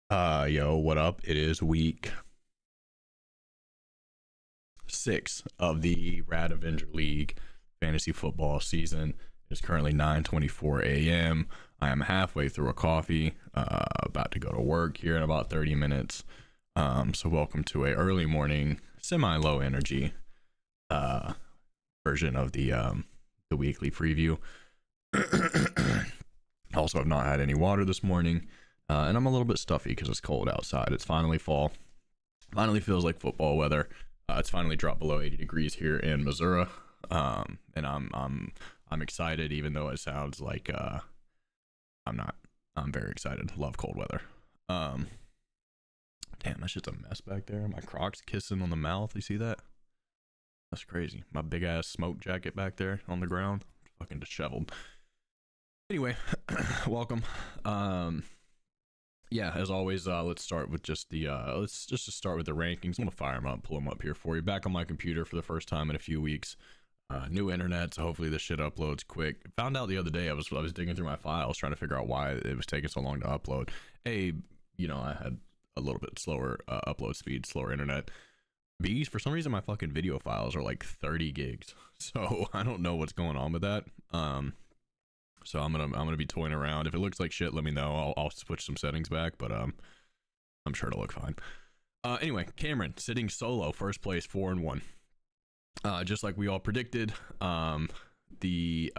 Yo, what up? It is week 6 of the RAD Avenger League fantasy football season. It's currently 9:24 a.m. I am halfway through a coffee, about to go to work here in about 30 minutes. So welcome to a early morning, semi-low energy version of the weekly preview. Also, I've not had any water this morning, and I'm a little bit stuffy because it's cold outside. It's finally fall. Finally feels like football weather. It's finally dropped below 80 degrees here in Missouri, and I'm excited, even though it sounds like I'm not. I'm very excited. Love cold weather. Damn, that shit's a mess back there. My Crocs kissing on the mouth. You see that? That's crazy. My big ass smoke jacket back there on the ground, fucking disheveled. Anyway, welcome. Yeah, as always, let's start with just the let's just start with the rankings. I'm gonna fire them up, pull them up here for you. Back on my computer for the first time in a few weeks. New internet, so hopefully this shit uploads quick. Found out the other day I was digging through my files trying to figure out why it was taking so long to upload. I had a little bit slower upload speed, slower internet. B, for some reason my fucking video files are like 30 gigs, so I don't know what's going on with that. So I'm gonna be toying around. If it looks like shit, let me know. I'll switch some settings back, but I'm sure it'll look fine. Anyway, Cameron sitting solo, first place, 4-1. Just like we all predicted. The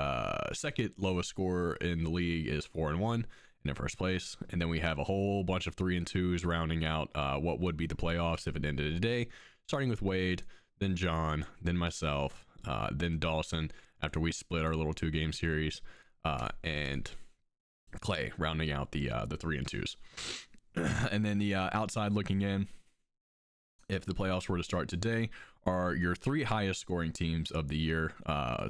second lowest scorer in the league is 4-1 in first place, and then we have a whole bunch of 3-2s rounding out what would be the playoffs if it ended today. Starting with Wade, then John, then myself, then Dawson. After we split our little 2-game series. And Clay rounding out the 3-2s. And then the outside looking in, if the playoffs were to start today, are your 3 highest scoring teams of the year.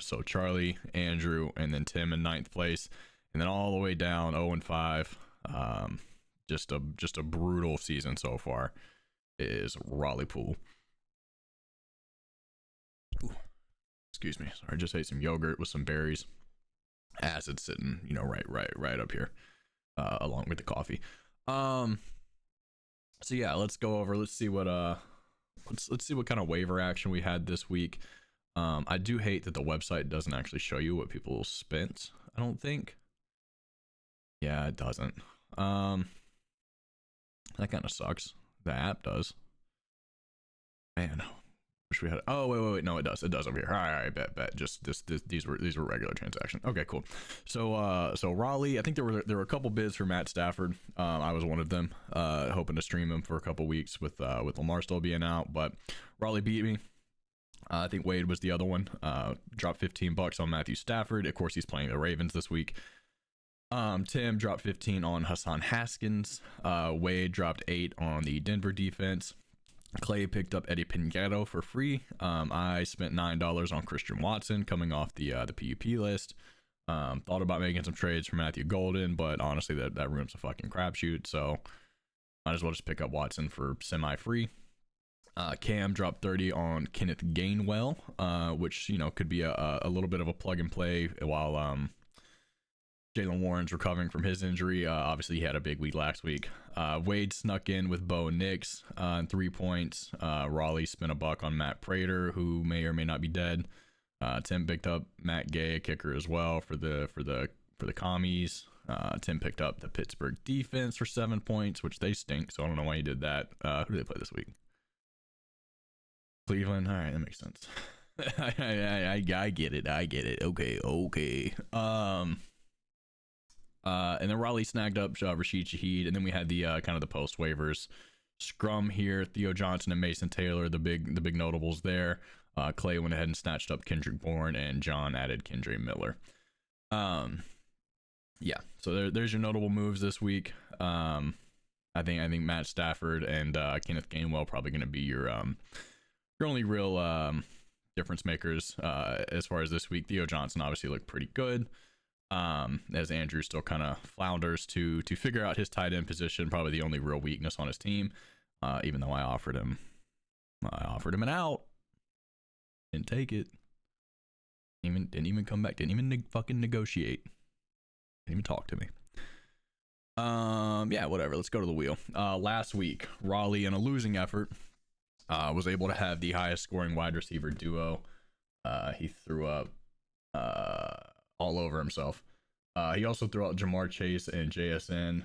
So Charlie, Andrew, and then Tim in 9th place, and then all the way down 0-5. Just a brutal season so far is Raleigh Pool. Ooh, excuse me. Sorry, I just ate some yogurt with some berries. Acid sitting, right up here, along with the coffee. So yeah, let's go over. Let's see what let's see what kind of waiver action we had this week. I do hate that the website doesn't actually show you what people spent. I don't think. Yeah, it doesn't. That kind of sucks. The app does. Man, wish we had. Oh wait, no, it does over here. All right, bet. Just these were regular transactions. Okay, cool. So Raleigh, I think there were a couple bids for Matt Stafford. I was one of them, hoping to stream him for a couple weeks with Lamar still being out, but Raleigh beat me. I think Wade was the other one. Dropped $15 on Matthew Stafford. Of course, he's playing the Ravens this week. Tim dropped 15 on Hassan Haskins. Wade dropped 8 on the Denver defense. Clay picked up Eddie Pinheiro for free. I spent $9 on Christian Watson coming off the PUP list. Thought about making some trades for Matthew Golden, but honestly that room's a fucking crapshoot, so might as well just pick up Watson for semi-free. Cam dropped 30 on Kenneth Gainwell, which could be a little bit of a plug and play while Jaylen Warren's recovering from his injury. Obviously, he had a big week last week. Wade snuck in with Bo Nix and 3 points. Raleigh spent $1 on Matt Prater, who may or may not be dead. Tim picked up Matt Gay, a kicker as well for the commies. Tim picked up the Pittsburgh defense for 7 points, which they stink. So I don't know why he did that. Who did they play this week? Cleveland. All right, that makes sense. I get it. Okay. And then Raleigh snagged up Rashid Shaheed, and then we had the kind of the post waivers scrum here. Theo Johnson and Mason Taylor, the big notables there. Clay went ahead and snatched up Kendrick Bourne, and John added Kendre Miller. Yeah, so there's your notable moves this week. I think Matt Stafford and Kenneth Gainwell probably going to be your only real difference makers as far as this week. Theo Johnson obviously looked pretty good. As Andrew still kind of flounders to figure out his tight end position, probably the only real weakness on his team. Even though I offered him an out, didn't take it. Didn't even come back. Didn't even fucking negotiate. Didn't even talk to me. Yeah, whatever. Let's go to the wheel. Last week, Raleigh, in a losing effort, was able to have the highest scoring wide receiver duo. He threw up all over himself. He also threw out Jamar Chase and JSN,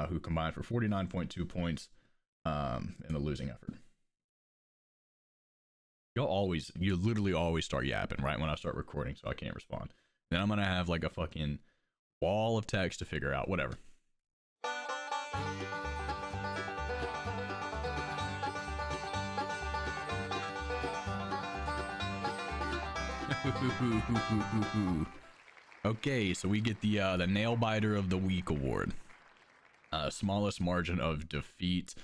who combined for 49.2 points in the losing effort. You literally always start yapping right when I start recording, so I can't respond. Then I'm gonna have like a fucking wall of text to figure out. Whatever. Okay, so we get the nail biter of the week award. Smallest margin of defeat.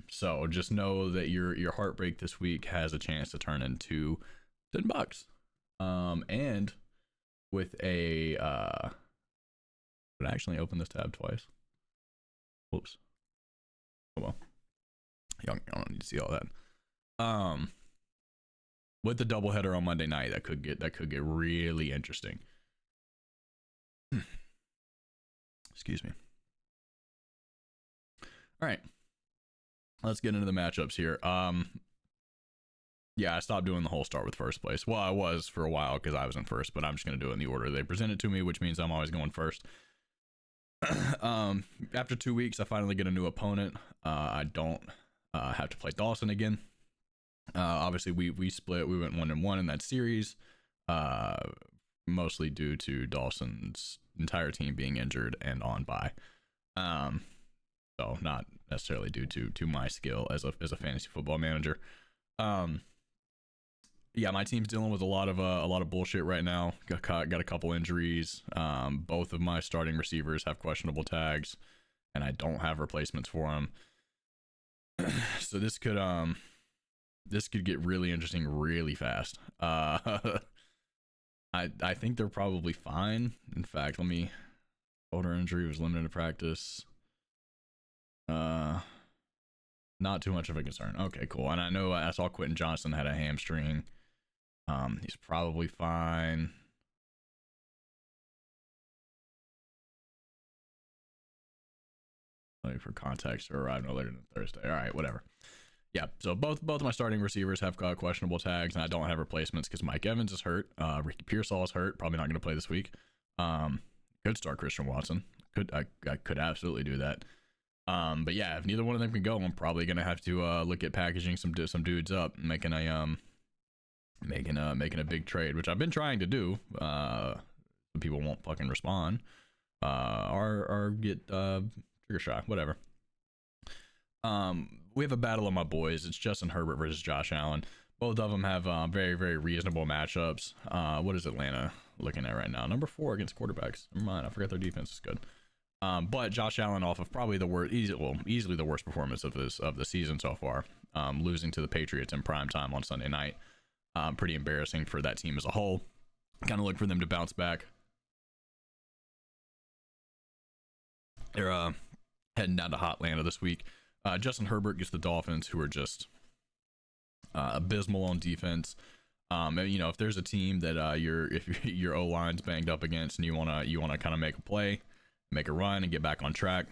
So just know that your heartbreak this week has a chance to turn into $10. And with a did I actually open this tab twice? Whoops. Oh well. I don't need to see all that. With the doubleheader on Monday night, that could get really interesting. Excuse me. All right, let's get into the matchups here. Yeah, I stopped doing the whole start with first place. Well, I was for a while because I was in first, but I'm just gonna do it in the order they present it to me, which means I'm always going first. After 2 weeks, I finally get a new opponent. I don't have to play Dawson again. Obviously, we split. We went 1-1 in that series, mostly due to Dawson's entire team being injured and on bye. So not necessarily due to my skill as a fantasy football manager. Yeah, my team's dealing with a lot of bullshit right now. Got a couple injuries. Both of my starting receivers have questionable tags, and I don't have replacements for them. So this could get really interesting really fast. I think they're probably fine. In fact, shoulder injury, was limited to practice. Not too much of a concern. Okay, cool. And I know I saw Quentin Johnson had a hamstring. He's probably fine. For context, to arrive no later than Thursday. All right, whatever. Yeah, so both of my starting receivers have questionable tags, and I don't have replacements because Mike Evans is hurt. Ricky Pearsall is hurt. Probably not going to play this week. Could start Christian Watson. I could absolutely do that. But yeah, if neither one of them can go, I'm probably gonna have to look at packaging some dudes up, making a big trade, which I've been trying to do. People won't fucking respond, or get trigger shot, whatever. We have a battle of my boys. It's Justin Herbert versus Josh Allen. Both of them have very, very reasonable matchups. What is Atlanta looking at right now? Number 4 against quarterbacks. Never mind, I forgot their defense is good. But Josh Allen off of probably the worst, easily the worst performance of the season so far, losing to the Patriots in prime time on Sunday night. Pretty embarrassing for that team as a whole. Kind of look for them to bounce back. They're heading down to Hotlanta this week. Justin Herbert gets the Dolphins, who are just abysmal on defense. And, if there's a team that if your O-line's banged up against and you wanna kind of make a play, make a run and get back on track,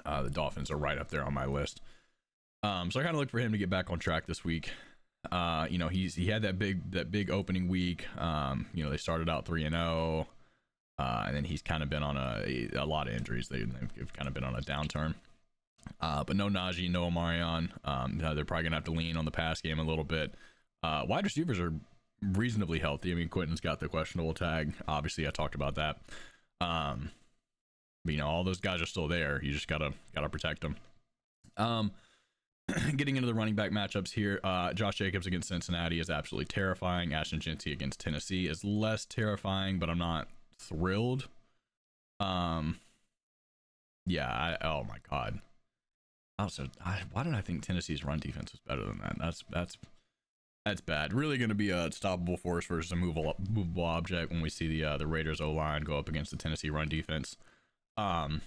the Dolphins are right up there on my list. So I kind of look for him to get back on track this week. He had that big opening week. They started out 3-0, and then he's kind of been on a lot of injuries. They've kind of been on a downturn. But no Najee, no Omarion. They're probably gonna have to lean on the pass game a little bit. Wide receivers are reasonably healthy. I mean, Quentin's got the questionable tag. Obviously, I talked about that. But, all those guys are still there. You just gotta protect them. Getting into the running back matchups here, Josh Jacobs against Cincinnati is absolutely terrifying. Ashton Jeanty against Tennessee is less terrifying, but I'm not thrilled. Oh my god. Why did I think Tennessee's run defense was better than that? That's bad. Really going to be a stoppable force versus a movable object when we see the Raiders O-line go up against the Tennessee run defense. Now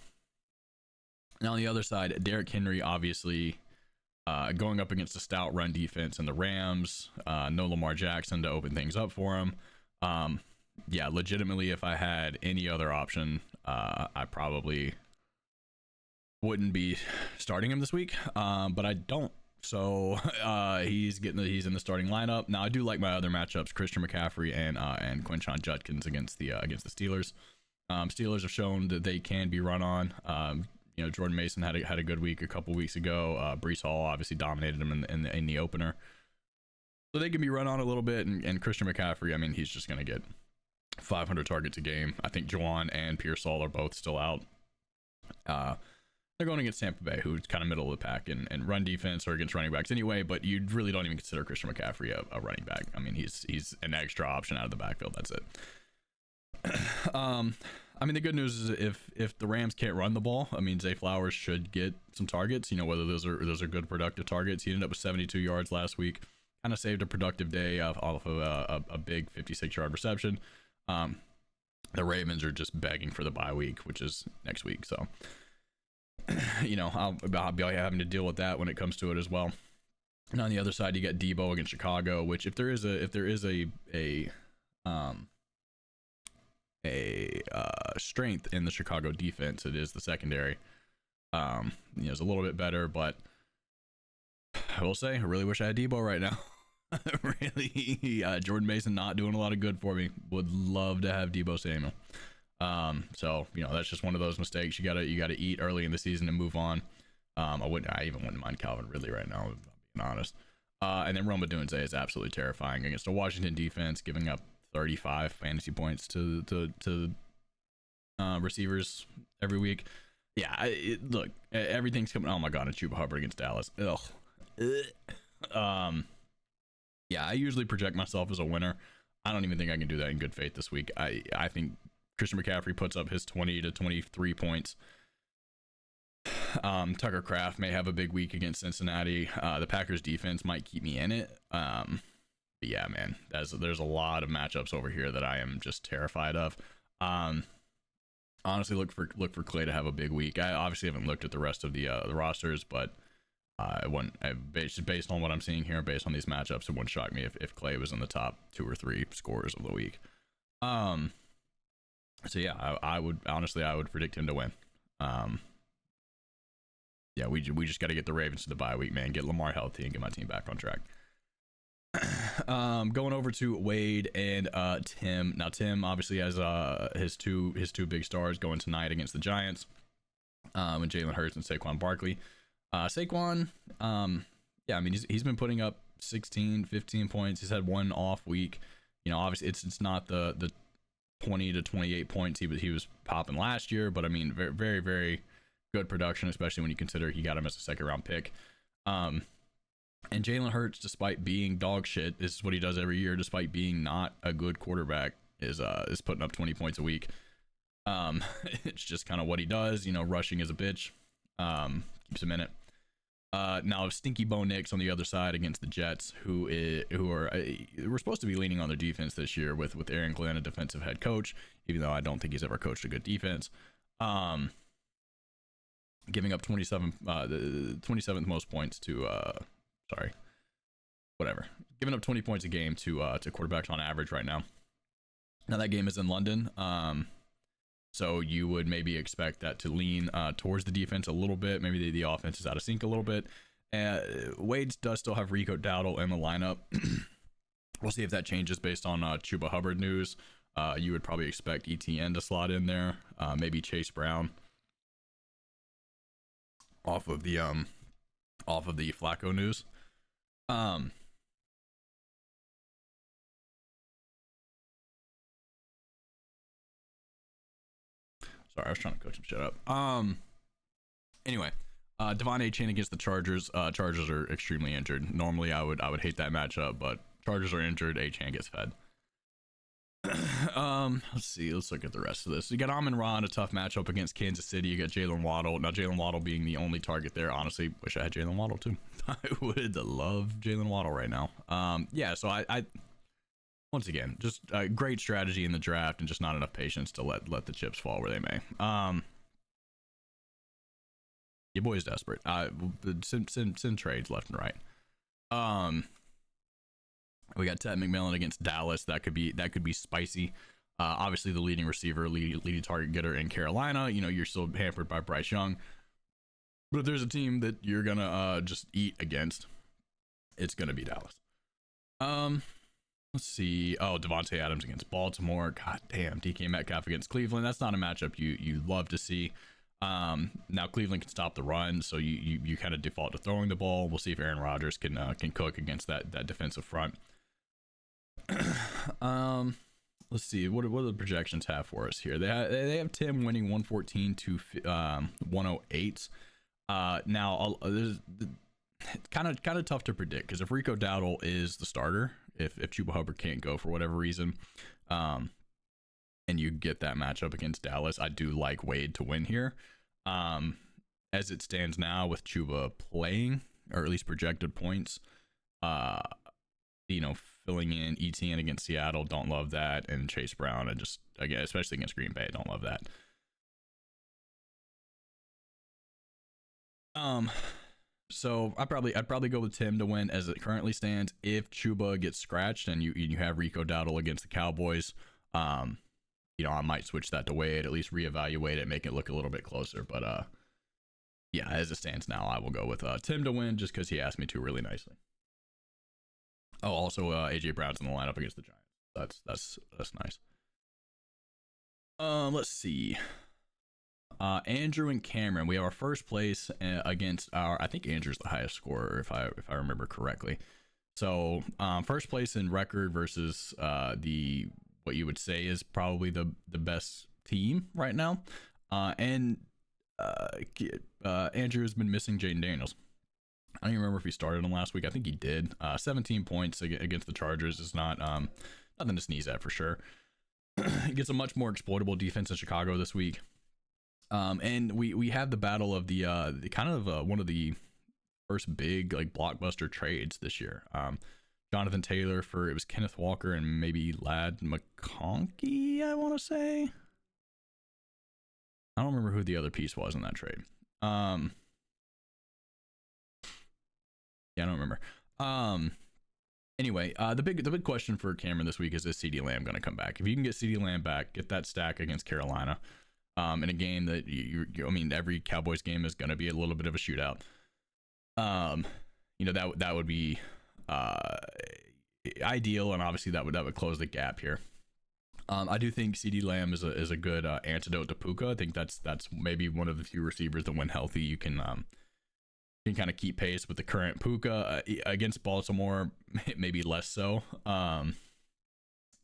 on the other side, Derrick Henry obviously going up against a stout run defense and the Rams. No Lamar Jackson to open things up for him. Legitimately, if I had any other option, I probably wouldn't be starting him this week, but I don't. So he's in the starting lineup. Now I do like my other matchups: Christian McCaffrey and Quinshon Judkins against the Steelers. Steelers have shown that they can be run on. Jordan Mason had a good week a couple weeks ago. Breece Hall obviously dominated him in the opener, so they can be run on a little bit. And Christian McCaffrey, I mean, he's just gonna get 500 targets a game. I think Juwan and Pearsall are both still out. They're going against Tampa Bay, who's kind of middle of the pack in run defense or against running backs anyway, but you really don't even consider Christian McCaffrey a running back. I mean, he's an extra option out of the backfield. That's it. I mean, the good news is if the Rams can't run the ball, I mean, Zay Flowers should get some targets, whether those are good productive targets. He ended up with 72 yards last week, kind of saved a productive day off of a big 56-yard reception. The Ravens are just begging for the bye week, which is next week. So, I'll be having to deal with that when it comes to it as well. And on the other side, you got Debo against Chicago, which if there is a strength in the Chicago defense, it is the secondary. It's a little bit better, but I will say I really wish I had Debo right now. Really, Jordan Mason not doing a lot of good for me. Would love to have Debo Samuel. So that's just one of those mistakes you gotta eat early in the season and move on. I even wouldn't mind Calvin Ridley right now, if I'm being honest. And then Roma Dunze is absolutely terrifying against a Washington defense, giving up 35 fantasy points to receivers every week. Yeah, look, everything's coming. Oh my god, it's Chuba Hubbard against Dallas. Ugh. Yeah, I usually project myself as a winner. I don't even think I can do that in good faith this week. I think Christian McCaffrey puts up his 20 to 23 points. Tucker Kraft may have a big week against Cincinnati. The Packers defense might keep me in it. But yeah, man, there's a lot of matchups over here that I am just terrified of. Honestly, look for Clay to have a big week. I obviously haven't looked at the rest of the rosters, but based on what I'm seeing here, based on these matchups, it wouldn't shock me if Clay was in the top 2 or 3 scorers of the week. So yeah, I would predict him to win. Yeah, we just got to get the Ravens to the bye week, man. Get Lamar healthy and get my team back on track. Going over to Wade and Tim. Now Tim obviously has his two big stars going tonight against the Giants. And Jalen Hurts and Saquon Barkley. Saquon, yeah, I mean he's been putting up 16, 15 points. He's had one off week. Obviously it's not the 20 to 28 points he was popping last year, but I mean very very very good production, especially when you consider he got him as a second round pick. And Jalen Hurts, despite being dog shit, this is what he does every year, despite being not a good quarterback, is putting up 20 points a week. It's just kind of what he does. Rushing is a bitch. Keeps him in it. Now Stinky Bo Nix on the other side against the Jets, who are we're supposed to be leaning on their defense this year with Aaron Glenn, a defensive head coach, even though I don't think he's ever coached a good defense. Giving up the 27th most points to giving up 20 points a game to quarterbacks on average right now. Now that game is in London. So you would maybe expect that to lean towards the defense a little bit. Maybe the offense is out of sync a little bit. Wade does still have Rico Dowdle in the lineup. We'll see if that changes based on Chuba Hubbard news. You would probably expect ETN to slot in there. Maybe Chase Brown off of the Flacco news. Sorry, I was trying to coach some shit up. Anyway, Devon Achane against the Chargers. Chargers are extremely injured. Normally, I would hate that matchup, but Chargers are injured. Achane gets fed. Let's see. Let's look at the rest of this. You got Amon-Ra in a tough matchup against Kansas City. You got Jalen Waddle. Now, Jalen Waddle being the only target there. Honestly, wish I had Jalen Waddle too. I would love Jalen Waddle right now. Yeah. So I once again, just a great strategy in the draft and just not enough patience to let the chips fall where they may. Your boy's desperate. Send trades left and right. We got Ted McMillan against Dallas. That could be spicy. Obviously the leading receiver, leading target getter in Carolina. You're still hampered by Bryce Young. But if there's a team that you're gonna just eat against, it's gonna be Dallas. Um, let's see. Oh, Devontae Adams against Baltimore. God damn, DK Metcalf against Cleveland. That's not a matchup you love to see. Now Cleveland can stop the run, so you kind of default to throwing the ball. We'll see if Aaron Rodgers can cook against that defensive front. Let's see. What do the projections have for us here? They have Tim winning 114 to 108. Now there's kind of tough to predict because if Rico Dowdle is the starter, if Chuba Hubbard can't go for whatever reason, and you get that matchup against Dallas, I do like Wade to win here. As it stands now with Chuba playing, or at least projected points, filling in ETN against Seattle, don't love that, and Chase Brown, and just again, especially against Green Bay, don't love that. So I'd probably go with Tim to win as it currently stands. If Chuba gets scratched and you have Rico Dowdle against the Cowboys, I might switch that to Wade, at least reevaluate it, make it look a little bit closer. But yeah, as it stands now, I will go with Tim to win just because he asked me to really nicely. Oh, also AJ Brown's in the lineup against the Giants. That's nice. Let's see. Andrew and Cameron, we have our first place against I think Andrew's the highest scorer if I remember correctly. So first place in record versus the what you would say is probably the best team right now. And Andrew has been missing Jaden Daniels. I don't even remember if he started him last week. I think he did. 17 points against the Chargers is not nothing to sneeze at for sure. He gets a much more exploitable defense in Chicago this week. And we have the battle of the kind of one of the first big like blockbuster trades this year. Jonathan Taylor it was Kenneth Walker and maybe Ladd McConkey, I want to say. I don't remember who the other piece was in that trade. Yeah, I don't remember. Anyway, the big question for Cameron this week is CeeDee Lamb going to come back? If you can get CeeDee Lamb back, get that stack against Carolina, in a game that I mean, every Cowboys game is going to be a little bit of a shootout. That would be ideal, and obviously that would close the gap here. I do think CeeDee Lamb is a good antidote to Puka. I think that's maybe one of the few receivers that when healthy you can kind of keep pace with the current Puka against Baltimore, maybe less so.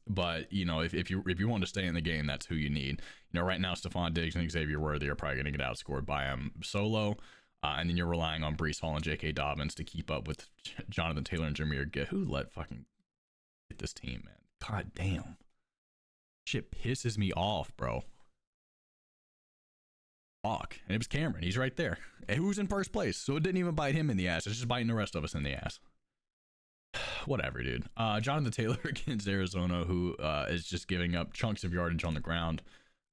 But if you want to stay in the game, that's who you need. Right now Stephon Diggs and Xavier Worthy are probably going to get outscored by him solo, and then you're relying on Breece Hall and J.K. Dobbins to keep up with Jonathan Taylor and Jahmyr Gibbs. Who let fucking get this team, man? God damn, shit pisses me off, bro. Fuck. And it was Cameron. He's right there. And who's in first place? So it didn't even bite him in the ass. It's just biting the rest of us in the ass. Whatever, dude. Jonathan Taylor against Arizona, who is just giving up chunks of yardage on the ground.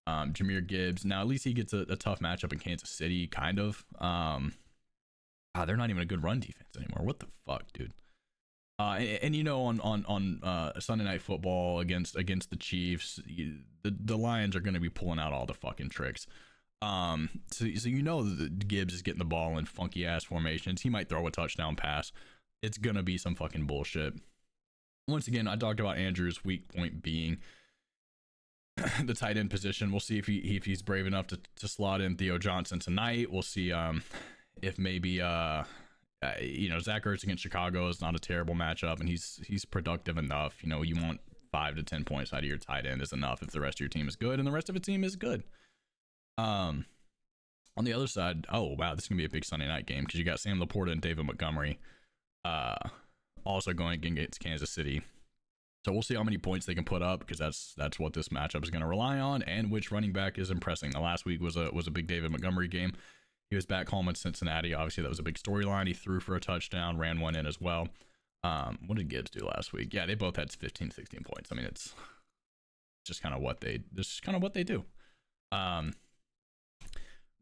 Jahmyr Gibbs. Now, at least he gets a tough matchup in Kansas City, kind of. They're not even a good run defense anymore. What the fuck, dude? And on Sunday Night Football against the Chiefs, the Lions are going to be pulling out all the fucking tricks. So that Gibbs is getting the ball in funky ass formations. He might throw a touchdown pass. It's gonna be some fucking bullshit. Once again, I talked about Andrew's weak point being the tight end position. We'll see if he's brave enough to slot in Theo Johnson tonight. We'll see if maybe Zach Ertz against Chicago is not a terrible matchup, and he's productive enough. You want 5 to 10 points out of your tight end is enough if the rest of your team is good, and the rest of the team is good. On the other side, oh wow, this is gonna be a big Sunday night game because you got Sam Laporta and David Montgomery also going against Kansas City. So we'll see how many points they can put up, because that's what this matchup is going to rely on, and which running back is impressing. The last week was a big David Montgomery game. He was back home in Cincinnati. Obviously that was a big storyline. He threw for a touchdown, ran one in as well. What did Gibbs do last week? Yeah, they both had 15, 16 points. I mean, it's just kind of what they do.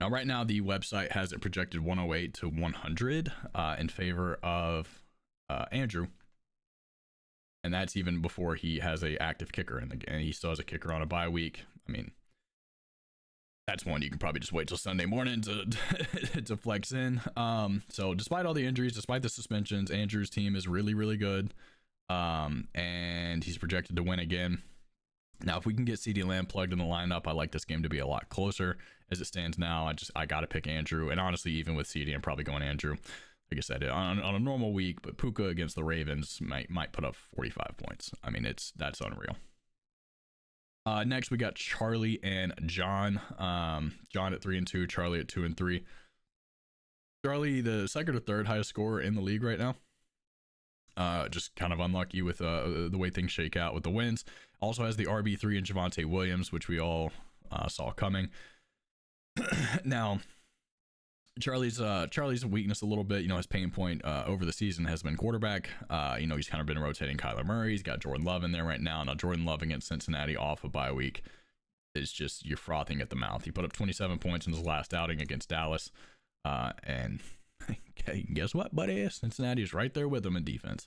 Now, right now, the website has it projected 108 to 100 in favor of Andrew. And that's even before he has a active kicker in the game. He still has a kicker on a bye week. I mean, that's one you can probably just wait till Sunday morning to to flex in. So despite all the injuries, despite the suspensions, Andrew's team is really, really good. And he's projected to win again. Now, if we can get CeeDee Lamb plugged in the lineup, I like this game to be a lot closer. As it stands now, I got to pick Andrew. And honestly, even with CeeDee, I'm probably going Andrew. Like I said, on a normal week, but Puka against the Ravens might put up 45 points. I mean, that's unreal. Next, we got Charlie and John. John at 3-2, Charlie at 2-3. Charlie, the second or third highest scorer in the league right now. Just kind of unlucky with the way things shake out with the wins. Also has the RB3 and Javonte Williams, which we all saw coming. Now, Charlie's weakness a little bit, his pain point over the season has been quarterback. He's kind of been rotating Kyler Murray. He's got Jordan Love in there right now. Now, Jordan Love against Cincinnati off a bye week is just, you're frothing at the mouth. He put up 27 points in his last outing against Dallas. And guess what, buddy? Cincinnati is right there with him in defense.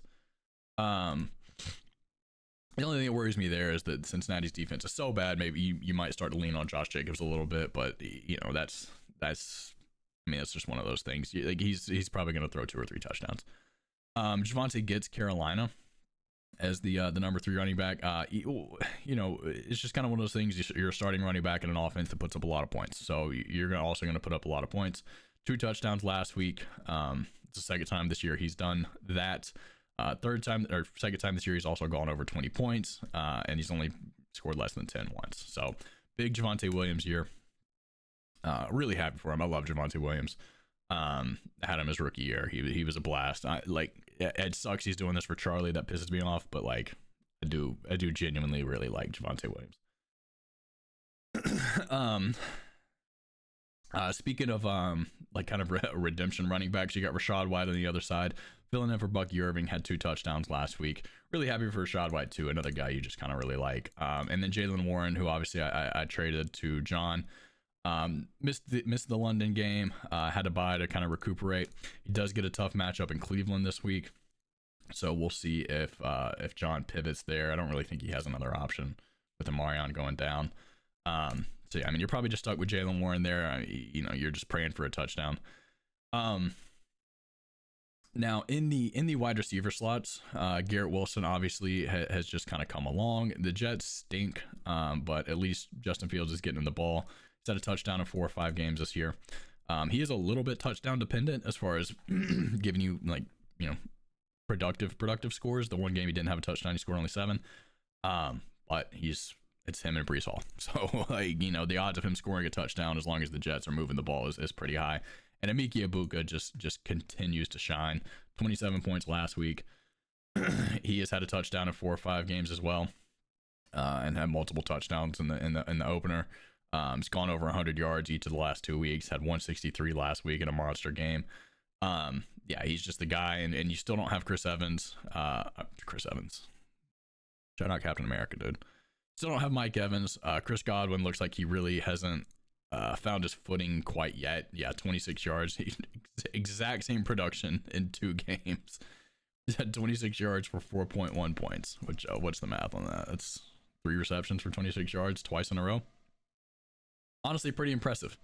The only thing that worries me there is that Cincinnati's defense is so bad. Maybe you might start to lean on Josh Jacobs a little bit, but that's just one of those things. Like he's probably going to throw 2 or 3 touchdowns. Javonte gets Carolina as the number 3 running back. It's just kind of one of those things. You're starting running back in an offense that puts up a lot of points, so you're also going to put up a lot of points. 2 touchdowns last week. It's the second time this year he's done that. Second time this year he's also gone over 20 points, and he's only scored less than 10 once. So big Javonte Williams year. Really happy for him. I love Javonte Williams. Had him his rookie year. He was a blast. It sucks he's doing this for Charlie. That pisses me off, but I do genuinely really like Javonte Williams. Speaking of kind of redemption running backs, you got Rachaad White on the other side, filling in for Bucky Irving. Had 2 touchdowns last week. Really happy for Rachaad White too, another guy you just kind of really like. And then Jaylen Warren, who obviously I traded to John. Missed the London game. Had to bye to kind of recuperate. He does get a tough matchup in Cleveland this week, so we'll see if John pivots there. I don't really think he has another option with Amarion going down. So yeah, I mean, you're probably just stuck with Jaylen Warren there. You're just praying for a touchdown. Now in the wide receiver slots, Garrett Wilson obviously has just kind of come along. The Jets stink, but at least Justin Fields is getting the ball. He's had a touchdown in 4 or 5 games this year. He is a little bit touchdown dependent as far as giving you productive scores. The one game he didn't have a touchdown, he scored only 7. But it's him and Breece Hall. So the odds of him scoring a touchdown as long as the Jets are moving the ball is pretty high. And Emeka Egbuka just continues to shine. 27 points last week. He has had a touchdown in 4 or 5 games as well, and had multiple touchdowns in the opener. He's gone over 100 yards each of the last 2 weeks. Had 163 last week in a monster game. Yeah, he's just the guy. And you still don't have Chris Evans. Shout out Captain America, dude. Still don't have Mike Evans. Chris Godwin looks like he really hasn't found his footing quite yet. Yeah, 26 yards. Exact same production in 2 games. He had 26 yards for 4.1 points. Which what's the math on that? That's 3 receptions for 26 yards twice in a row. Honestly, pretty impressive.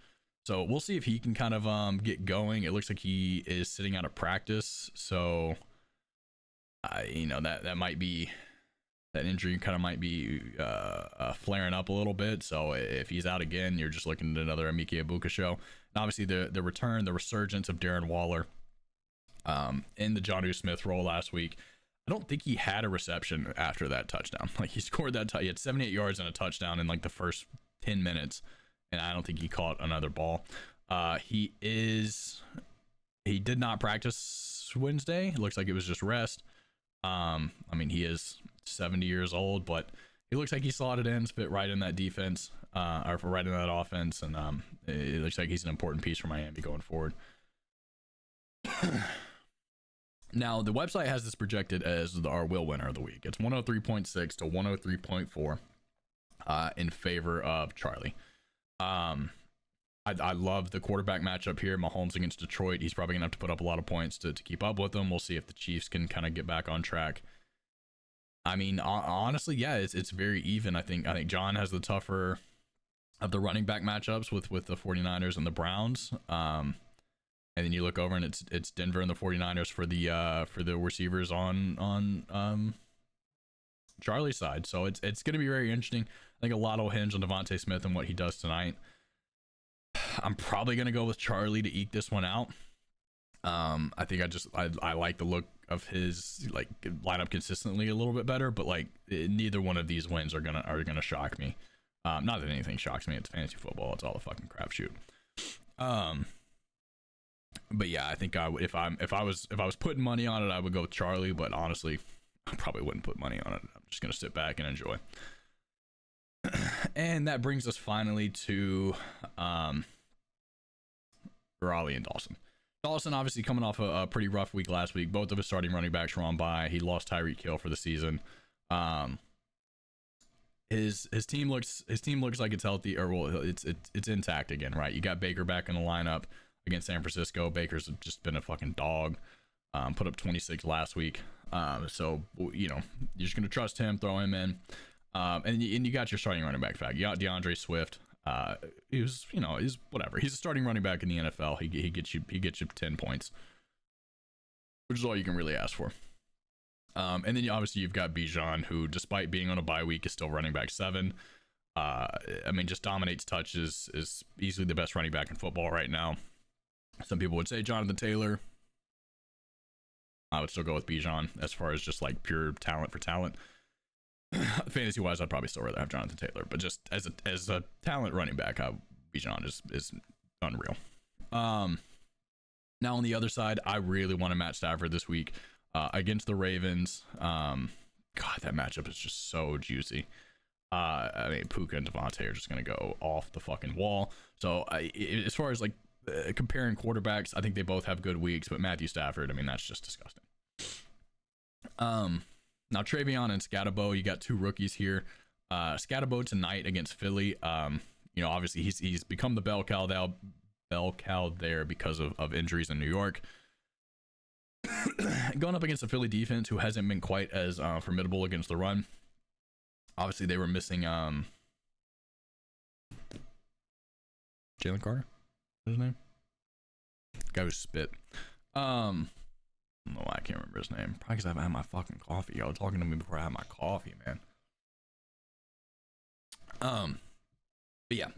So we'll see if he can kind of get going. It looks like he is sitting out of practice. So that might be, that injury kind of might be flaring up a little bit. So if he's out again, you're just looking at another Emeka Egbuka show. And obviously the resurgence of Darren Waller in the Jonnu Smith role last week. I don't think he had a reception after that touchdown. He scored that he had 78 yards and a touchdown in the first 10 minutes. And I don't think he caught another ball. He did not practice Wednesday. It looks like it was just rest. He is 70 years old, but he looks like he slotted in, fit right in that defense, or right in that offense. And it looks like he's an important piece for Miami going forward. Now, the website has this projected as our will winner of the week. It's 103.6 to 103.4 in favor of Charlie. I love the quarterback matchup here. Mahomes against Detroit. He's probably gonna have to put up a lot of points to keep up with them. We'll see if the Chiefs can kind of get back on track. I mean, honestly, yeah, it's very even. I think John has the tougher of the running back matchups with the 49ers and the Browns. And then you look over and it's Denver and the 49ers for the receivers on Charlie's side. So it's going to be very interesting. I think a lot will hinge on Devontae Smith and what he does tonight. I'm probably going to go with Charlie to eke this one out. I think I like the look of his like lineup consistently a little bit better, but like neither one of these wins are gonna shock me. Not that anything shocks me. It's fantasy football. It's all a fucking crapshoot. But yeah, I think if I was putting money on it, I would go with Charlie. But honestly, I probably wouldn't put money on it. I'm just gonna sit back and enjoy. And that brings us finally to Raleigh and Dawson. Dawson obviously coming off a pretty rough week last week. Both of his starting running backs were on bye. He lost Tyreek Hill for the season. His team looks like it's healthy, or well, it's intact again, right? You got Baker back in the lineup against San Francisco. Baker's just been a fucking dog. Put up 26 last week. So you know you're just gonna trust him, throw him in, and you got your starting running back back. You got DeAndre Swift. He's whatever. He's a starting running back in the NFL. He gets you 10 points, which is all you can really ask for. And then obviously you've got Bijan, who despite being on a bye week is still running back 7. I mean, just dominates touches, is easily the best running back in football right now. Some people would say Jonathan Taylor. I would still go with Bijan as far as just like pure talent for talent. Fantasy wise, I'd probably still rather have Jonathan Taylor, but just as a talent running back, Bijan is unreal. Now on the other side, I really want to Matt Stafford this week against the Ravens. God, that matchup is just so juicy. I mean, Puka and Devontae are just gonna go off the fucking wall. So as far as like comparing quarterbacks, I think they both have good weeks, but Matthew Stafford, I mean, that's just disgusting. Now Travion and Scatabo, you got 2 rookies here. Scatabo tonight against Philly. You know, obviously he's become the bell cow there because of injuries in New York. Going up against the Philly defense, who hasn't been quite as formidable against the run. Obviously, they were missing Jalen Carter. What's his name? Guy who spit. I don't know why I can't remember his name. Probably because I haven't had my fucking coffee. Y'all talking to me before I had my coffee, man. But yeah.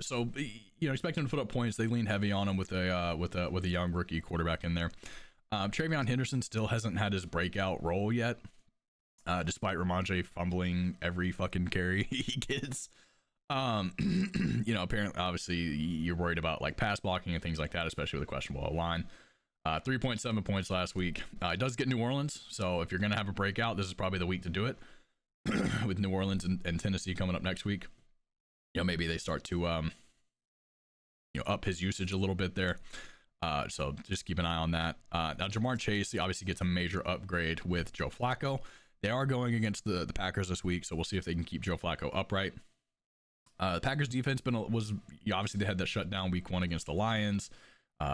So you know, expecting to put up points. They lean heavy on him with a young rookie quarterback in there. Travion Henderson still hasn't had his breakout role yet, despite Ramondre fumbling every fucking carry he gets. You know, apparently, obviously, you're worried about like pass blocking and things like that, especially with a questionable line. 3.7 points last week. It does get New Orleans, so if you're gonna have a breakout, this is probably the week to do it. With New Orleans and Tennessee coming up next week, you know, maybe they start to you know, up his usage a little bit there. So just keep an eye on that. Now Jamar Chase obviously gets a major upgrade with Joe Flacco. They are going against the Packers this week, so we'll see if they can keep Joe Flacco upright. The Packers defense obviously they had that shutdown week 1 against the Lions.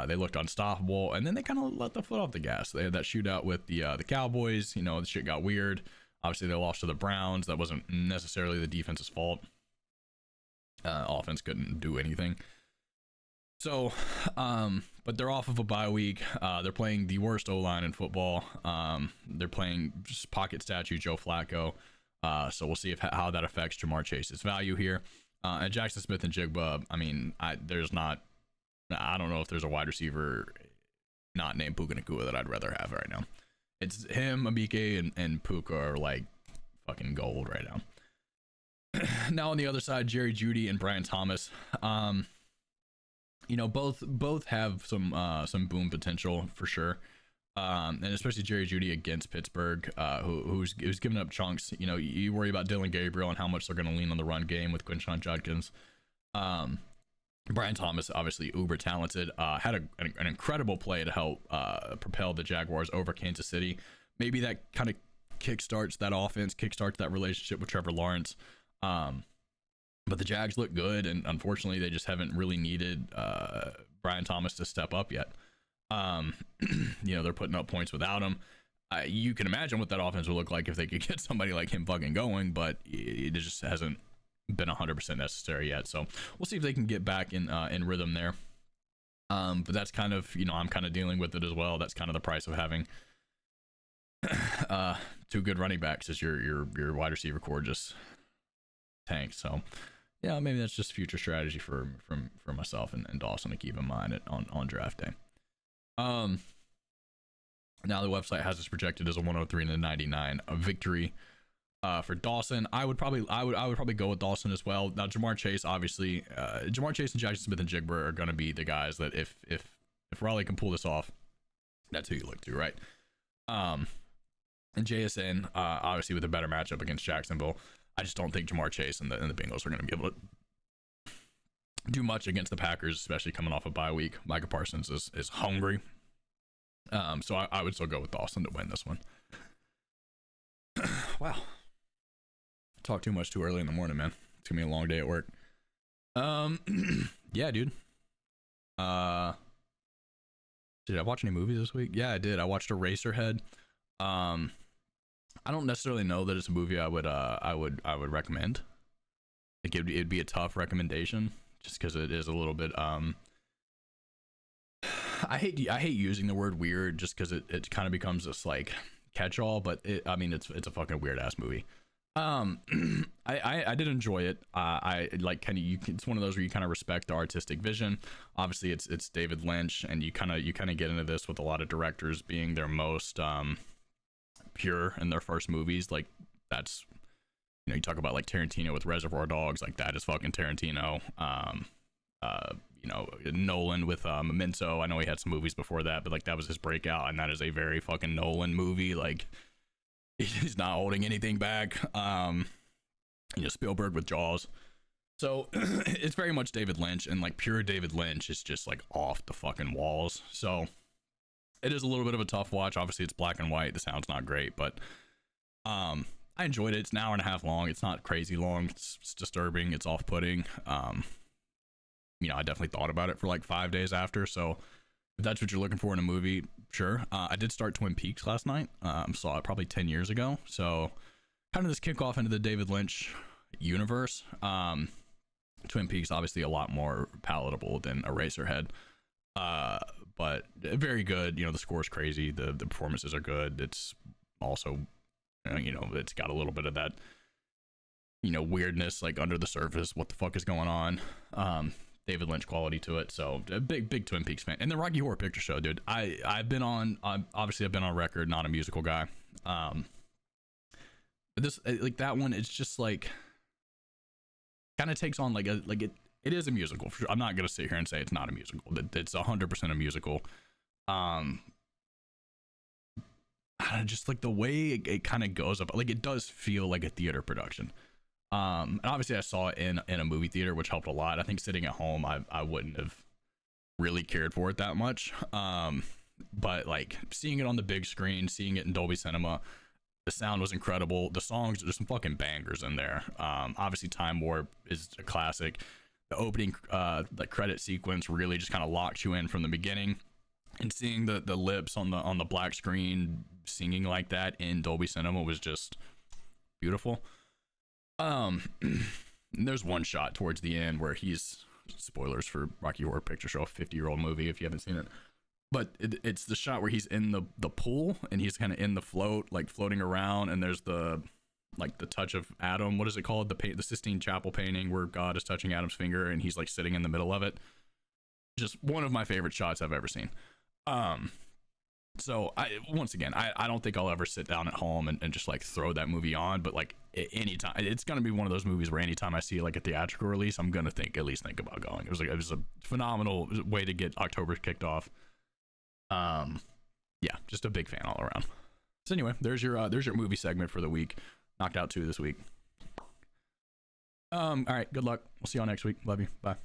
They looked unstoppable, and then they kind of let the foot off the gas. They had that shootout with the Cowboys. You know, the shit got weird. Obviously, they lost to the Browns. That wasn't necessarily the defense's fault. Offense couldn't do anything. So, but they're off of a bye week. They're playing the worst O-line in football. They're playing just pocket statue Joe Flacco. So we'll see how that affects Jamar Chase's value here. And Jackson Smith and Jigba, I mean, I don't know if there's a wide receiver not named Puka Nacua that I'd rather have right now. It's him, Amike, and Puka are like fucking gold right now. Now on the other side, Jerry Jeudy and Brian Thomas. You know, both have some boom potential for sure. And especially Jerry Jeudy against Pittsburgh, who's giving up chunks. You know, you worry about Dylan Gabriel and how much they're going to lean on the run game with Quinshon Judkins. Brian Thomas, obviously uber talented, had an incredible play to help propel the Jaguars over Kansas City. Maybe that kind of kickstarts that offense, kickstarts that relationship with Trevor Lawrence. But the Jags look good, and unfortunately, they just haven't really needed Brian Thomas to step up yet. You know, they're putting up points without him. You can imagine what that offense would look like if they could get somebody like him fucking going, but it just hasn't been 100% necessary yet. So we'll see if they can get back in rhythm there. But that's kind of, you know, I'm kind of dealing with it as well. That's kind of the price of having two good running backs, is your wide receiver core just tanks. So yeah, maybe that's just future strategy for myself and Dawson to keep in mind on draft day. Now the website has this projected as a 103 and a 99 a victory for Dawson. I would probably go with Dawson as well. Now Jamar Chase, obviously, Jamar Chase and Jackson Smith and Jigba are going to be the guys that if Raleigh can pull this off, that's who you look to, right? And JSN, obviously with a better matchup against Jacksonville. I just don't think Jamar Chase and the Bengals are going to be able to do much against the Packers, especially coming off a bye week. Micah Parsons is hungry. So I would still go with Dawson to win this one. Wow. Talk too much too early in the morning, man. It's gonna be a long day at work. Yeah, dude. Did I watch any movies this week? Yeah, I did. I watched Eraserhead. I don't necessarily know that it's a movie I would recommend. Like it'd be a tough recommendation just because it is a little bit I hate using the word weird just because it kind of becomes this like catch-all, but it's a fucking weird ass movie. I did enjoy it. I like kind of it's one of those where you kind of respect the artistic vision. Obviously it's David Lynch, and you kind of get into this with a lot of directors being their most pure in their first movies. Like that's, you know, you talk about like Tarantino with Reservoir Dogs, like that is fucking Tarantino. You know, Nolan with Memento. I know he had some movies before that, but like that was his breakout, and that is a very fucking Nolan movie. Like he's not holding anything back. You know, Spielberg with Jaws. So it's very much David Lynch, and like pure David Lynch is just like off the fucking walls. So it is a little bit of a tough watch. Obviously it's black and white. The sound's not great, but I enjoyed it. It's an hour and a half long. It's not crazy long. It's disturbing. It's off-putting. You know, I definitely thought about it for like 5 days after. So if that's what you're looking for in a movie, sure. I did start Twin Peaks last night. Saw it probably 10 years ago. So kind of this kickoff into the David Lynch universe. Twin Peaks, obviously a lot more palatable than Eraserhead. But very good. You know, the score's crazy. The performances are good. It's also, you know, it's got a little bit of that, you know, weirdness like under the surface. What the fuck is going on? David Lynch quality to it. So a big Twin Peaks fan. And the Rocky Horror Picture Show, dude. I've been on record, not a musical guy. But this, like that one, it's just like kind of takes on like it is a musical. For sure. I'm not gonna sit here and say it's not a musical. It's 100% a musical. Just like the way it kind of goes up, like it does feel like a theater production. And obviously I saw it in a movie theater, which helped a lot. I think sitting at home, I wouldn't have really cared for it that much. But like seeing it on the big screen, seeing it in Dolby Cinema, the sound was incredible. The songs, there's some fucking bangers in there. Obviously Time Warp is a classic. The opening like credit sequence really just kind of locks you in from the beginning, and seeing the lips on the black screen singing like that in Dolby Cinema was just beautiful. There's one shot towards the end where he's, spoilers for Rocky Horror Picture Show, a 50-year-old movie if you haven't seen it, but it's the shot where he's in the pool and he's kind of in the float, like floating around, and there's the touch of Adam, what is it called, the Sistine Chapel painting where God is touching Adam's finger and he's like sitting in the middle of it. Just one of my favorite shots I've ever seen. So once again, I don't think I'll ever sit down at home and just like throw that movie on, but like anytime, it's gonna be one of those movies where anytime I see like a theatrical release, I'm gonna at least think about going. It was a phenomenal way to get October kicked off. Yeah, just a big fan all around. So anyway, there's your movie segment for the week. Knocked out 2 this week. All right, good luck. We'll see y'all next week. Love you. Bye.